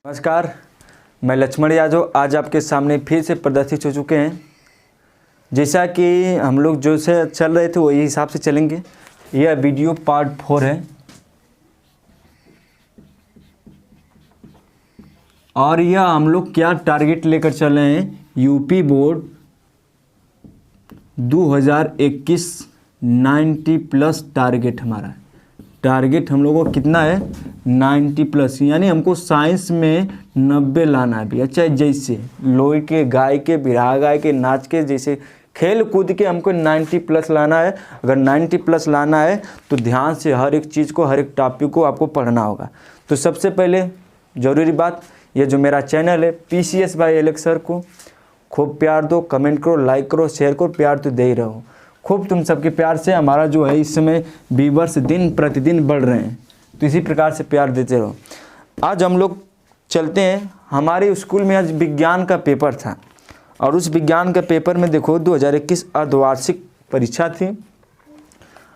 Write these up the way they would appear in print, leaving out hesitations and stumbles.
नमस्कार, मैं लक्ष्मण यादव आज आपके सामने फिर से प्रदर्शित हो चुके हैं। जैसा कि हम लोग जो से चल रहे थे वही हिसाब से चलेंगे। यह वीडियो पार्ट 4 है और यह हम लोग क्या टारगेट लेकर चल रहे हैं। यूपी बोर्ड 2021 90 प्लस टारगेट हमारा है। टारगेट हम लोगों को कितना है 90 प्लस, यानी हमको साइंस में 90 लाना है भैया। चाहे जैसे लोई के, गाय के, बिरहा गाय के, नाच के, जैसे खेल कूद के हमको 90 प्लस लाना है। अगर 90 प्लस लाना है तो ध्यान से हर एक चीज़ को, हर एक टॉपिक को आपको पढ़ना होगा। तो सबसे पहले ज़रूरी बात, ये जो मेरा चैनल है PCS बाय एलेक्स सर को खूब प्यार दो, कमेंट करो, लाइक करो, शेयर करो। प्यार तो दे ही रहो, खूब तुम सबके प्यार से हमारा जो है इस समय व्यूअर्स दिन प्रतिदिन बढ़ रहे हैं। तो इसी प्रकार से प्यार देते रहो। आज हम लोग चलते हैं, हमारे स्कूल में आज विज्ञान का पेपर था और उस विज्ञान का पेपर में देखो 2021 अर्धवार्षिक परीक्षा थी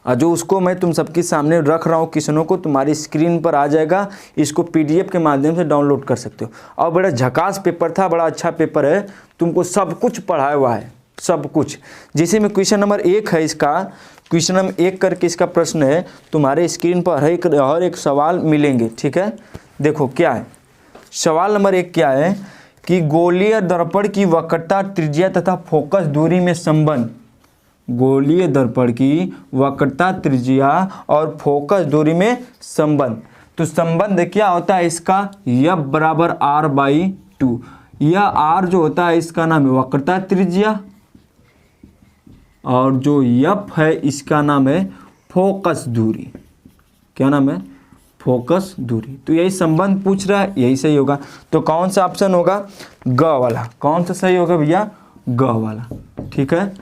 और जो उसको मैं तुम सबके सामने रख रहा हूँ क्वेश्चनों को, तुम्हारी स्क्रीन पर आ जाएगा। इसको PDF के माध्यम से डाउनलोड कर सकते हो। और बड़ा झकास पेपर था, बड़ा अच्छा पेपर है, तुमको सब कुछ पढ़ाया हुआ है, सब कुछ। जैसे में क्वेश्चन नंबर 1 है, इसका क्वेश्चन नंबर 1 करके इसका प्रश्न है। तुम्हारे स्क्रीन पर हर एक सवाल मिलेंगे, ठीक है। देखो क्या है सवाल नंबर 1, क्या है कि गोलीय दर्पण की वक्रता, त्रिज्या तथा फोकस दूरी में संबंध। गोलीय दर्पण की वक्रता, त्रिज्या और फोकस दूरी में संबंध। तो संबंध क्या होता है इसका, F बराबर R/2। यह R जो होता है इसका नाम है वक्रता त्रिज्या और जो F है इसका नाम है फोकस दूरी। क्या नाम है, फोकस दूरी। तो यही संबंध पूछ रहा है, यही सही होगा। तो कौन सा ऑप्शन होगा, ग वाला। कौन सा सही होगा भैया, ग वाला, ठीक है।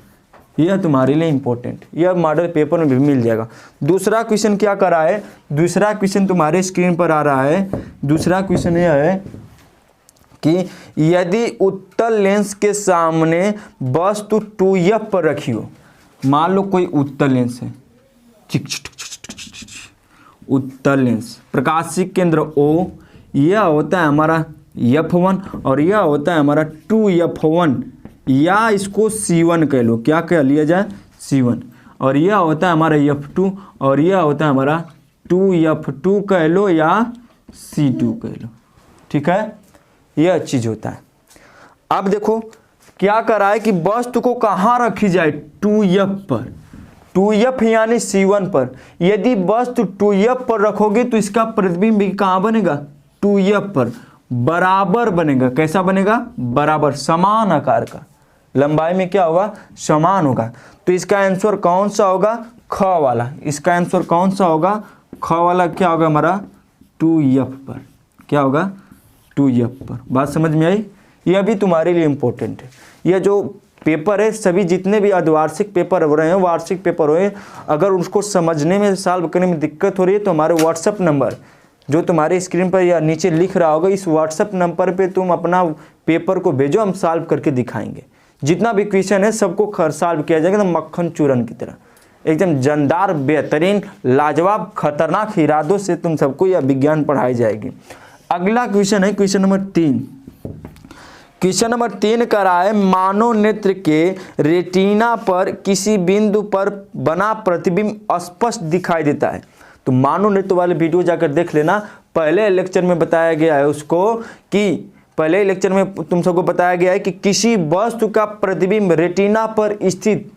यह तुम्हारे लिए इंपॉर्टेंट, यह मॉडल पेपर में भी मिल जाएगा। दूसरा क्वेश्चन क्या कर रहा है, दूसरा क्वेश्चन तुम्हारे स्क्रीन पर आ रहा है। दूसरा क्वेश्चन यह है कि यदि उत्तल लेंस के सामने वस्तु 2F पर रखी हो। मान लो कोई उत्तल लेंस है, उत्तल लेंस, प्रकाशिक केंद्र O, यह होता है हमारा F1 और यह होता है हमारा 2F1, या इसको C1 कह लो। क्या कह लिया जाए, C1। और यह होता है हमारा F2 और यह होता है हमारा 2F2 कह लो या C2 कह लो, ठीक है। यह चीज़ होता है। अब देखो क्या कर रहा है कि वस्तु को कहाँ रखी जाए, 2F पर। 2F यानी C1 पर। यदि वस्तु 2F पर रखोगे तो इसका प्रतिबिंब कहाँ बनेगा, 2F पर बराबर बनेगा। कैसा बनेगा, बराबर, समान आकार का। लंबाई में क्या होगा, समान होगा। तो इसका आंसर कौन सा होगा, ख वाला। इसका आंसर कौन सा होगा, ख वाला। क्या होगा हमारा 2F पर। क्या होगा, 2F पर। बात समझ में आई। यह भी तुम्हारे लिए इम्पोर्टेंट है। यह जो पेपर है, सभी जितने भी अर्धवार्षिक पेपर हो रहे हैं, वार्षिक पेपर हो रहे हैं, अगर उसको समझने में, सॉल्व करने में दिक्कत हो रही है तो हमारे WhatsApp नंबर जो तुम्हारे स्क्रीन पर या नीचे लिख रहा होगा, इस WhatsApp नंबर पे तुम अपना पेपर को भेजो, हम सॉल्व करके दिखाएंगे। जितना भी क्वेश्चन है सबको सॉल्व किया जाएगा, एकदम मक्खन चूरन की तरह, एकदम जानदार, बेहतरीन, लाजवाब, खतरनाक इरादों से तुम सबको यह विज्ञान पढ़ाई जाएगी। अगला क्वेश्चन है क्वेश्चन नंबर 3। क्वेश्चन नंबर 3 कर रहा है, मानव नेत्र के रेटिना पर किसी बिंदु पर बना प्रतिबिंब स्पष्ट दिखाई देता है। तो मानव नेत्र वाले वीडियो जाकर देख लेना। पहले लेक्चर में बताया गया है उसको कि पहले लेक्चर में तुम सबको बताया गया है कि किसी वस्तु का प्रतिबिंब रेटिना पर स्थित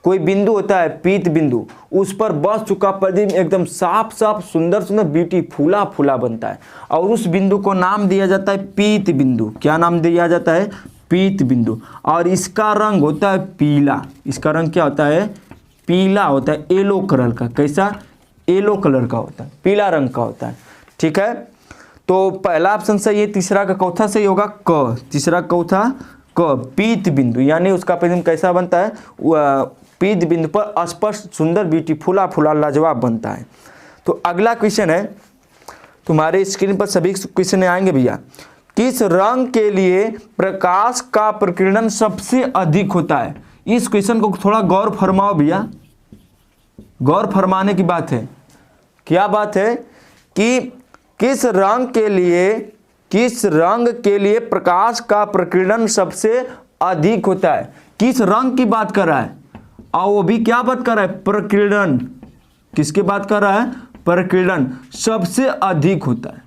कोई बिंदु होता है, पीत बिंदु, उस पर वस्तु का प्रतिबिंब एकदम साफ साफ, सुंदर सुंदर, ब्यूटी, फूला फूला बनता है और उस बिंदु को नाम दिया जाता है पीत बिंदु। क्या नाम दिया जाता है, पीत बिंदु। और इसका रंग होता है पीला। इसका रंग क्या होता है, पीला होता है, येलो कलर का। कैसा, येलो कलर का होता है, पीला रंग का होता है, ठीक है। तो पहला ऑप्शन सही है, तीसरा का चौथा सही होगा क। तीसरा चौथा क, पीत बिंदु, यानी उसका प्रतिबिंब कैसा बनता है, पीत बिंदु पर स्पष्ट, सुंदर, ब्यूटी, फूला फूला, लाजवाब बनता है। तो अगला क्वेश्चन है, तुम्हारे स्क्रीन पर सभी क्वेश्चन आएंगे भैया। किस रंग के लिए प्रकाश का प्रकीर्णन सबसे अधिक होता है। इस क्वेश्चन को थोड़ा गौर फरमाओ भैया, गौर फरमाने की बात है। क्या बात है कि किस रंग के लिए किस रंग के लिए प्रकाश का प्रकीर्णन सबसे अधिक होता है? किस रंग की बात कर रहा है, और वो भी क्या बात कर रहा है? प्रकीर्णन। किसकी बात कर रहा है? प्रकीर्णन सबसे अधिक होता है,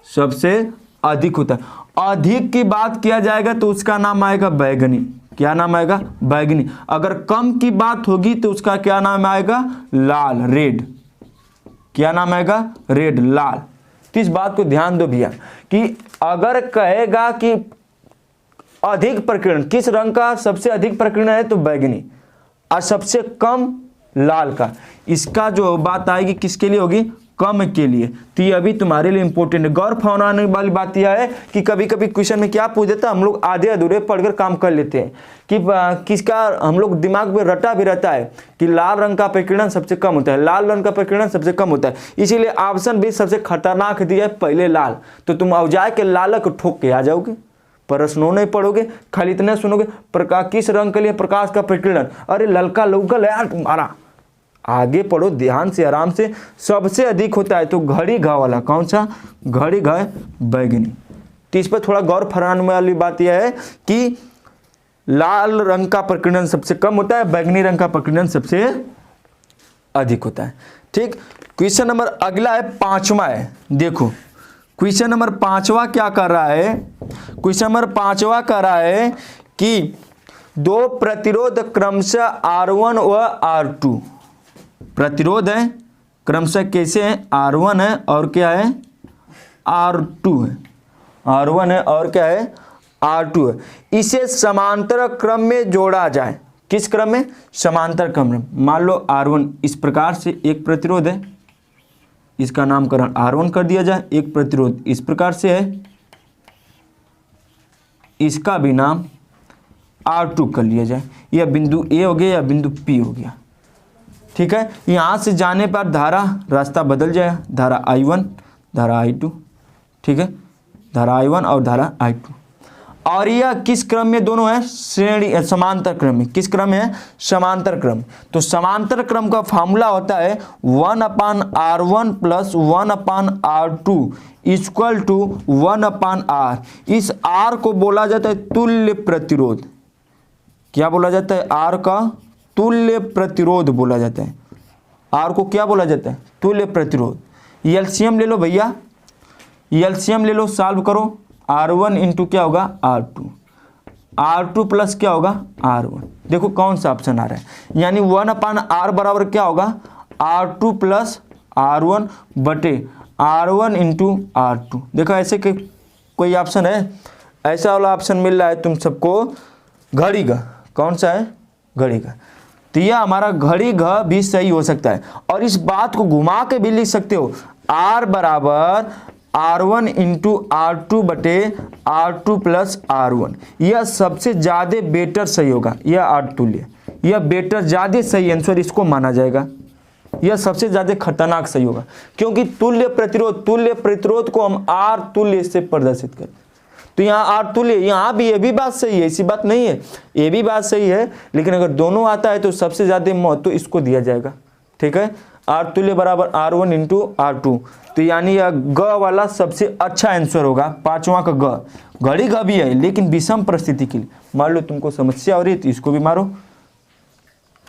सबसे अधिक होता है। अधिक की बात किया जाएगा तो उसका नाम आएगा बैगनी। क्या नाम आएगा? बैगनी। अगर कम की बात होगी तो उसका क्या नाम आएगा? लाल, रेड। क्या नाम आएगा? रेड, लाल। तो इस बात को ध्यान दो भैया कि अगर कहेगा कि अधिक प्रकीर्णन, किस रंग का सबसे अधिक प्रकीर्णन है, तो बैगनी, और सबसे कम लाल का। इसका जो बात आएगी किसके लिए होगी? कम के लिए। तो ये अभी तुम्हारे लिए इंपॉर्टेंट है। गौर फरमाने वाली बात यह है कि कभी कभी क्वेश्चन में क्या पूछ देता है, हम लोग आधे अधूरे पढ़कर काम कर लेते हैं कि किसका हम लोग दिमाग में रटा भी रहता है कि लाल रंग का प्रकीर्णन सबसे कम होता है, लाल रंग का प्रकीर्णन सबसे कम होता है। इसीलिए ऑप्शन भी सबसे खतरनाक दिया है, पहले लाल। तो तुम औजाए के लाल को ठोक के आ जाओगे, प्रश्नों नहीं पढ़ोगे, खाली इतने सुनोगे प्रकाश, किस रंग के लिए प्रकाश का प्रकीर्णन, अरे ललका लौकल यार तुम्हारा। आगे पढ़ो ध्यान से, आराम से। सबसे अधिक होता है तो घड़ी घ वाला, कौन सा? घड़ी घ, बैगनी। तो इस पर थोड़ा गौर फरमाने वाली बात यह है कि लाल रंग का प्रकीर्णन सबसे कम होता है, बैगनी रंग का प्रकीर्णन सबसे अधिक होता है। ठीक, क्वेश्चन नंबर अगला है, 5वां है। देखो क्वेश्चन नंबर 5वां क्या कर रहा है? क्वेश्चन नंबर 5वां कर रहा है कि दो प्रतिरोध क्रमशः R1 व R2, प्रतिरोध है क्रमशः कैसे है? R1 है और क्या है? R2 है। R1 है और क्या है? R2 है। इसे समांतर क्रम में जोड़ा जाए। किस क्रम में? समांतर क्रम में। मान लो R1 इस प्रकार से एक प्रतिरोध है, इसका नामकरण R1 कर दिया जाए। एक प्रतिरोध इस प्रकार से है, इसका भी नाम R2 कर लिया जाए। यह बिंदु A हो गया या बिंदु P हो गया। ठीक है, यहां से जाने पर धारा रास्ता बदल जाएगा, धारा I1, धारा I2। ठीक है, धारा I1 और धारा I2। और यह किस क्रम में दोनों है? श्रेणी, समांतर क्रम में। किस क्रम में है? समांतर क्रम। तो समांतर क्रम का फार्मूला होता है 1/R1 plus 1/R2 equal to 1/R। इस R को बोला जाता है तुल्य प्रतिरोध। क्या बोला जाता है? R का तुल्य प्रतिरोध बोला जाता है। R को क्या बोला जाता है? तुल्य प्रतिरोध। एलसीएम ले लो भैया, एलसीएम ले लो, सॉल्व करो। R1 इंटू क्या होगा? R2, R2 प्लस क्या होगा? R1। देखो कौन सा ऑप्शन आ रहा है, यानी 1/R बराबर क्या होगा? R2 प्लस R1 बटे R1 इंटू R2। देखो ऐसे कोई ऑप्शन है? ऐसा वाला ऑप्शन मिल रहा है तुम सबको घड़ी का। कौन सा है? घड़ी का। तो यह हमारा घड़ी घ भी सही हो सकता है। और इस बात को घुमा के भी लिख सकते हो, R बराबर R1 इंटू R2 बटे R2 प्लस R1। यह सबसे ज़्यादा बेटर सही होगा, यह अतुल्य, यह बेटर ज़्यादा सही आंसर इसको माना जाएगा। यह सबसे ज़्यादा खतरनाक सही होगा, क्योंकि तुल्य प्रतिरोध को हम R तुल्य से प्रदर्शित करते हैं। तो यहाँ R तुल्य, यहाँ भी ये भी बात सही है, ऐसी बात नहीं है, ये भी बात सही है, लेकिन अगर दोनों आता है तो सबसे ज़्यादा महत्व तो इसको दिया जाएगा। ठीक है, R तुल्य बराबर R1 इंटू R2। तो यानी यह ग वाला सबसे अच्छा आंसर होगा, 5वां का ग। घड़ी ग भी है लेकिन विषम परिस्थिति के लिए। मान लो तुमको समस्या हो रही है तो इसको भी मारो।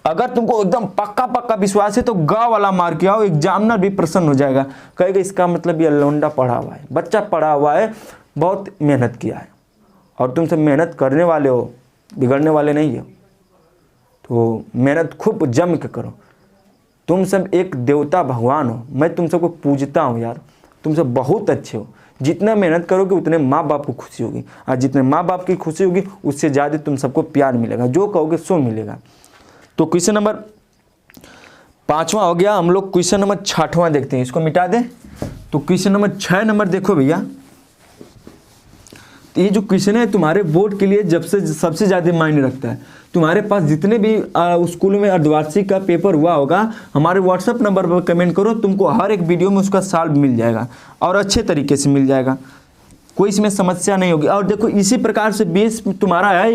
अगर तुमको एकदम पक्का विश्वास है तो ग वाला मार के आओ, एग्जामिनर भी प्रसन्न हो जाएगा, कहेगा इसका मतलब ये लौंडा पढ़ा हुआ है, बच्चा पढ़ा हुआ है, बहुत मेहनत किया है। और तुम सब मेहनत करने वाले हो, बिगड़ने वाले नहीं हो, तो मेहनत खूब जम के करो। तुम सब एक देवता भगवान हो, मैं तुम सबको पूजता हूँ यार, तुम सब बहुत अच्छे हो। जितना मेहनत करोगे उतने माँ बाप को खुशी होगी, और जितने माँ बाप की खुशी होगी उससे ज़्यादा तुम सबको प्यार मिलेगा, जो कहोगे सो मिलेगा। तो क्वेश्चन नंबर 5वां हो गया। हम लोग क्वेश्चन नंबर 6वां देखते हैं, इसको मिटा दें। तो क्वेश्चन नंबर 6 नंबर देखो भैया, ये जो क्वेश्चन है तुम्हारे बोर्ड के लिए जब से सबसे ज़्यादा मायने रखता है। तुम्हारे पास जितने भी स्कूल में अर्धवार्षिक का पेपर हुआ होगा, हमारे व्हाट्सएप नंबर पर कमेंट करो, तुमको हर एक वीडियो में उसका सॉल्व मिल जाएगा और अच्छे तरीके से मिल जाएगा, कोई इसमें समस्या नहीं होगी। और देखो इसी प्रकार से बेस तुम्हारा है,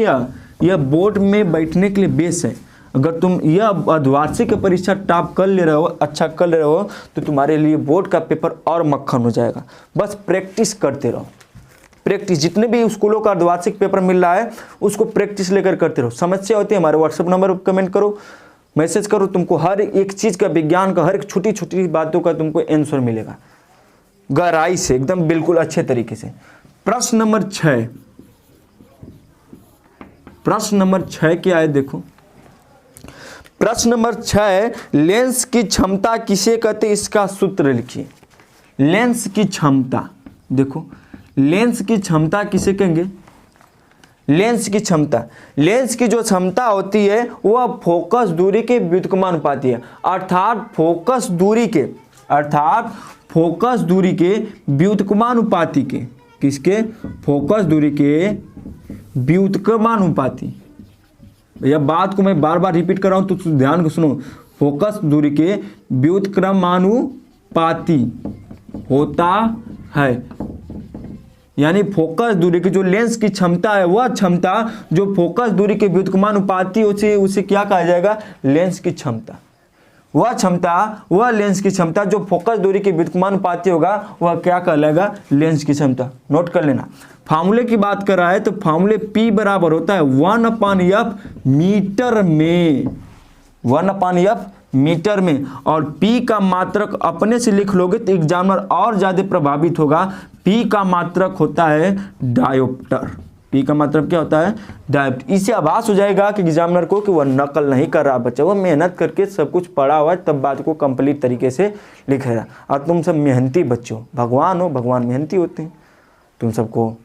यह बोर्ड में बैठने के लिए बेस है। अगर तुम यह अर्धवार्षिक परीक्षा टॉप कर ले रहे हो, अच्छा कर ले रहे हो, तो तुम्हारे लिए बोर्ड का पेपर और मक्खन हो जाएगा। बस प्रैक्टिस करते रहो। प्रैक्टिस, जितने भी स्कूलों का अर्धवार्षिक पेपर मिल रहा है उसको प्रैक्टिस लेकर करते रहो। समस्या होती है हमारे व्हाट्सएप नंबर पर कमेंट करो, मैसेज करो, तुमको हर एक चीज़ का, विज्ञान का हर एक छोटी छोटी बातों का तुमको आंसर मिलेगा गहराई से, एकदम बिल्कुल अच्छे तरीके से। प्रश्न नंबर 6, प्रश्न नंबर 6 क्या है देखो, प्रश्न नंबर 6, लेंस की क्षमता किसे कहते हैं, इसका सूत्र लिखिए। लेंस की क्षमता, देखो लेंस की क्षमता किसे कहेंगे, लेंस की क्षमता, लेंस की जो क्षमता होती है वह फोकस दूरी के व्युत्क्रमानुपाती है, अर्थात फोकस दूरी के, अर्थात फोकस दूरी के व्युत्क्रमानुपाती के, किसके, फोकस दूरी के व्युत्क्रमानुपाती। यह बात को मैं बार बार रिपीट कर रहा हूं तो ध्यान से सुनो, फोकस दूरी के व्युत्क्रमानुपाती होता है, यानी फोकस दूरी की जो लेंस की क्षमता है वह क्षमता जो फोकस दूरी के व्युत्क्रमानुपाती उसे क्या कहा जाएगा, लेंस की क्षमता। वह क्षमता, वह लेंस की क्षमता जो फोकस दूरी के व्युत्क्रमानुपाती होगा वह क्या कहलाएगा, लेंस की क्षमता। नोट कर लेना। फार्मूले की बात कर रहा है तो फार्मूले P बराबर होता है 1/F मीटर में, 1/F मीटर में, और P का मात्रक अपने से लिख लोगे तो एग्जामिनर और ज्यादा प्रभावित होगा। P का मात्रक होता है डायोप्टर, P का मात्रक क्या होता है, डायोप्टर। इससे आभास हो जाएगा कि एग्जामिनर को कि वह नकल नहीं कर रहा बच्चा, वह मेहनत करके सब कुछ पढ़ा हुआ है तब बात को कंप्लीट तरीके से लिखेगा। और तुम सब मेहनती बच्चे हो, भगवान हो, भगवान मेहनती होते हैं। तुम सबको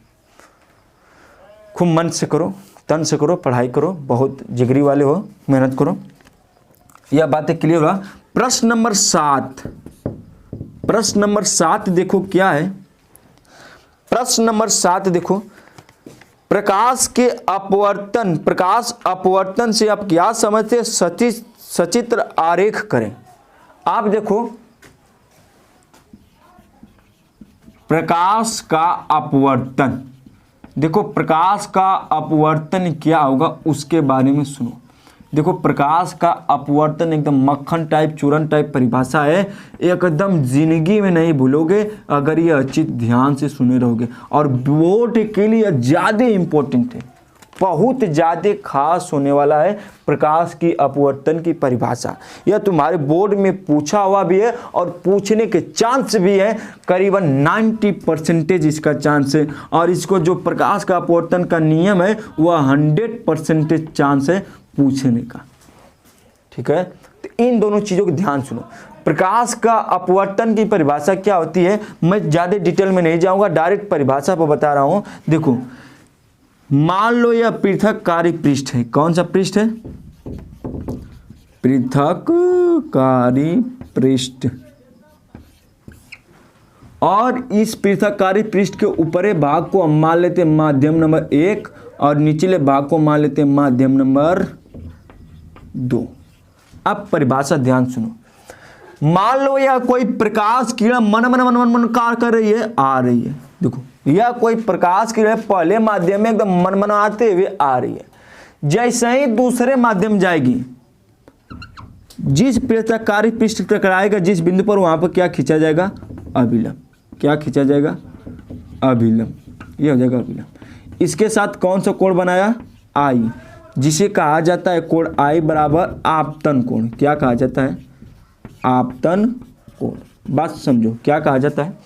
खूब मन से करो, तन से करो, पढ़ाई करो, बहुत जिगरी वाले हो, मेहनत करो। यह बातें क्लियर हुआ। प्रश्न नंबर 7, प्रश्न नंबर 7 देखो क्या है, प्रश्न नंबर 7 देखो, प्रकाश के अपवर्तन, प्रकाश अपवर्तन से आप क्या समझते हैं, सचित्र आरेख करें। आप देखो प्रकाश का अपवर्तन, देखो प्रकाश का अपवर्तन क्या होगा उसके बारे में सुनो। देखो प्रकाश का अपवर्तन एकदम मक्खन टाइप, चूरन टाइप परिभाषा है, एकदम जिंदगी में नहीं भूलोगे अगर ये अच्छी ध्यान से सुने रहोगे। और बोर्ड के लिए ज़्यादा इम्पोर्टेंट है, बहुत ज़्यादा खास होने वाला है प्रकाश की अपवर्तन की परिभाषा। यह तुम्हारे बोर्ड में पूछा हुआ भी है और पूछने के चांस भी है, करीबन 90% इसका चांस है। और इसको जो प्रकाश का अपवर्तन का नियम है वह 100% चांस है पूछने का, ठीक है। तो इन दोनों चीज़ों को ध्यान सुनो। प्रकाश का अपवर्तन की परिभाषा क्या होती है, मैं ज़्यादा डिटेल में नहीं जाऊंगा, डायरेक्ट परिभाषा पर बता रहा हूं। देखो मान लो यह पृथककारी पृष्ठ है, कौन सा पृष्ठ है, पृथककारी पृष्ठ, और इस पृथककारी पृष्ठ के ऊपरी भाग को हम मान लेते हैं माध्यम नंबर 1 और निचले भाग को मान लेते हैं माध्यम नंबर 2। अब परिभाषा ध्यान सुनो। मान लो यह कोई प्रकाश किरण मन मन मन मन मन कार कर रही है, आ रही है। देखो यह कोई प्रकाश किरण पहले माध्यम में एकदम मन मन आते हुए आ रही है, जैसे ही दूसरे माध्यम जाएगी, जिस पृथककारी पृष्ठ टकराएगा जिस बिंदु पर, वहां पर क्या खींचा जाएगा, अभिलंब। क्या खींचा जाएगा, अभिलंब। यह हो जाएगा अभिलंब। इसके साथ कौन सा कोण बनाया, आई, जिसे कहा जाता है कोण आई बराबर आपतन कोण। क्या कहा जाता है, आपतन कोण। बात समझो, क्या कहा जाता है,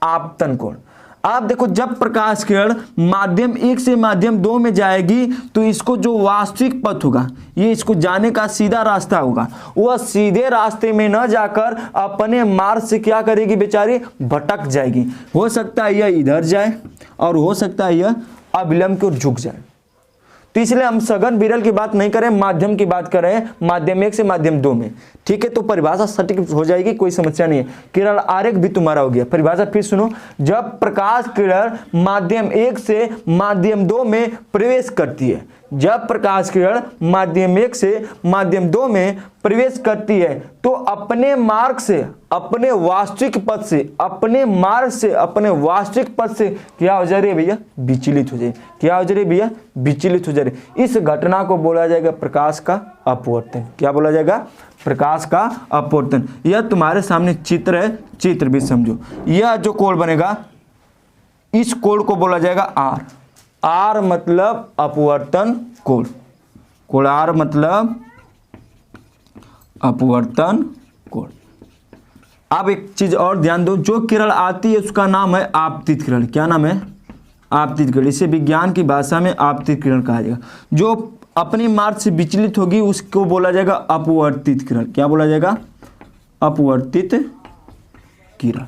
आपतन कोण। आप देखो जब प्रकाश किरण माध्यम 1 से माध्यम 2 में जाएगी तो इसको जो वास्तविक पथ होगा, ये इसको जाने का सीधा रास्ता होगा, वह सीधे रास्ते में न जाकर अपने मार्ग से क्या करेगी बेचारी, भटक जाएगी। हो सकता है यह इधर जाए और हो सकता है यह अभिलंब की ओर झुक जाए। तो इसलिए हम सघन विरल की बात नहीं करें, माध्यम की बात कर रहे हैं, माध्यम 1 से माध्यम 2 में, ठीक है। तो परिभाषा सटीक हो जाएगी, कोई समस्या नहीं है। किरण आरेख भी तुम्हारा हो गया। परिभाषा फिर सुनो। जब प्रकाश किरण माध्यम 1 से माध्यम 2 में प्रवेश करती है, जब प्रकाश किरण माध्यम 1 से माध्यम 2 में प्रवेश करती है तो अपने मार्ग से, अपने वास्तविक पथ से, अपने मार्ग से, अपने वास्तविक पथ से क्या हो जा रही है भैया, विचलित हो जाए। क्या हो जा रही है भैया, विचलित हो जा रही। इस घटना को बोला जाएगा प्रकाश का अपवर्तन। क्या बोला जाएगा, प्रकाश का अपवर्तन। यह तुम्हारे सामने चित्र है, चित्र भी समझो। यह जो कोण बनेगा, इस कोण को बोला जाएगा आर। आर मतलब अपवर्तन कोण, कोण आर मतलब अपवर्तन कोण। अब एक चीज और ध्यान दो, जो किरण आती है उसका नाम है आपतित किरण। क्या नाम है? आपतित किरण। इसे विज्ञान की भाषा में आपतित किरण कहा जाएगा। जो अपनी मार्ग से विचलित होगी उसको बोला जाएगा अपवर्तित किरण। क्या बोला जाएगा? अपवर्तित किरण।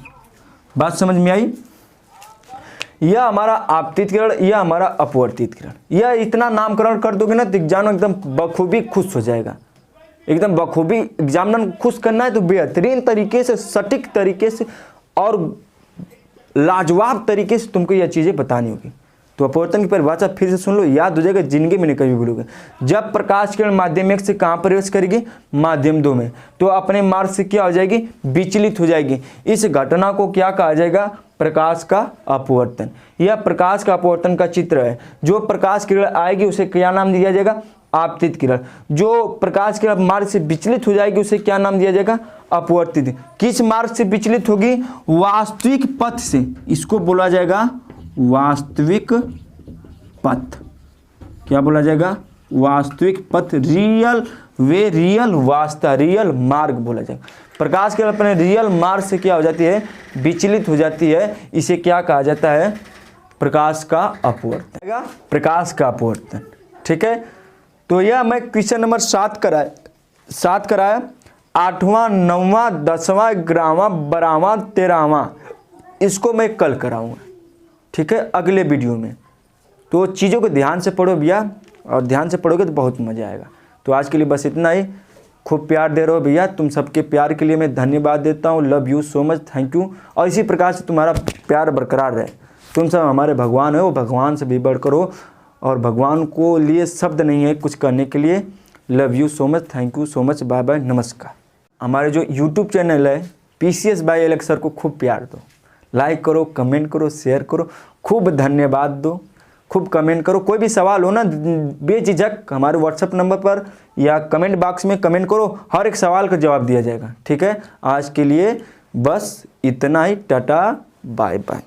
बात समझ में आई? यह हमारा आपतित किरण, यह हमारा अपवर्तित किरण। यह इतना नामकरण कर दोगे ना तो एग्जाम एकदम बखूबी खुश हो जाएगा। एकदम बखूबी एग्जामिनर खुश करना है तो बेहतरीन तरीके से, सटीक तरीके से और लाजवाब तरीके से तुमको यह चीज़ें बतानी होगी। तो अपवर्तन की परिभाषा फिर से सुन लो, याद हो जाएगा, जिंदगी में नहीं कभी भूलोगे। जब प्रकाश किरण माध्यम 1 से कहाँ प्रवेश करेगी? माध्यम 2 में, तो अपने मार्ग से क्या हो जाएगी? विचलित हो जाएगी। इस घटना को क्या कहा जाएगा? प्रकाश का अपवर्तन। यह प्रकाश का अपवर्तन का चित्र है। जो प्रकाश किरण आएगी उसे क्या नाम दिया जाएगा? आपतित किरण। जो प्रकाश किरण मार्ग से विचलित हो जाएगी उसे क्या नाम दिया जाएगा? अपवर्तित। किस मार्ग से विचलित होगी? वास्तविक पथ से। इसको बोला जाएगा वास्तविक पथ। क्या बोला जाएगा? वास्तविक पथ, रियल वे, रियल वास्ता, रियल मार्ग बोला जाएगा। प्रकाश किरण अपने रियल मार्ग से क्या हो जाती है? विचलित हो जाती है। इसे क्या कहा जाता है? प्रकाश का अपवर्तन। प्रकाश का अपवर्तन। ठीक है, तो यह मैं क्वेश्चन नंबर 7 कराया। 8वां, 9वां, 10वां, 11वां, 12वां, 13वां इसको मैं कल कराऊंगा। ठीक है, अगले वीडियो में। तो चीज़ों को ध्यान से पढ़ो भैया, और ध्यान से पढ़ोगे तो बहुत मज़ा आएगा। तो आज के लिए बस इतना ही। खूब प्यार दे रहे हो भैया, तुम सबके प्यार के लिए मैं धन्यवाद देता हूँ। Love you so much, thank you. और इसी प्रकार से तुम्हारा प्यार बरकरार रहे। तुम सब हमारे भगवान हो, भगवान से भी बढ़कर हो, और भगवान को लिए शब्द नहीं है कुछ करने के लिए। Love you so much, thank you so much, bye bye, नमस्कार। हमारे जो यूट्यूब चैनल है PCS बाय एलेक्स सर को खूब प्यार दो, लाइक करो, कमेंट करो, शेयर करो, खूब धन्यवाद दो, खूब कमेंट करो। कोई भी सवाल हो ना बेझिझक हमारे व्हाट्सएप नंबर पर या कमेंट बॉक्स में कमेंट करो, हर एक सवाल का जवाब दिया जाएगा। ठीक है, आज के लिए बस इतना ही। Tata, bye bye.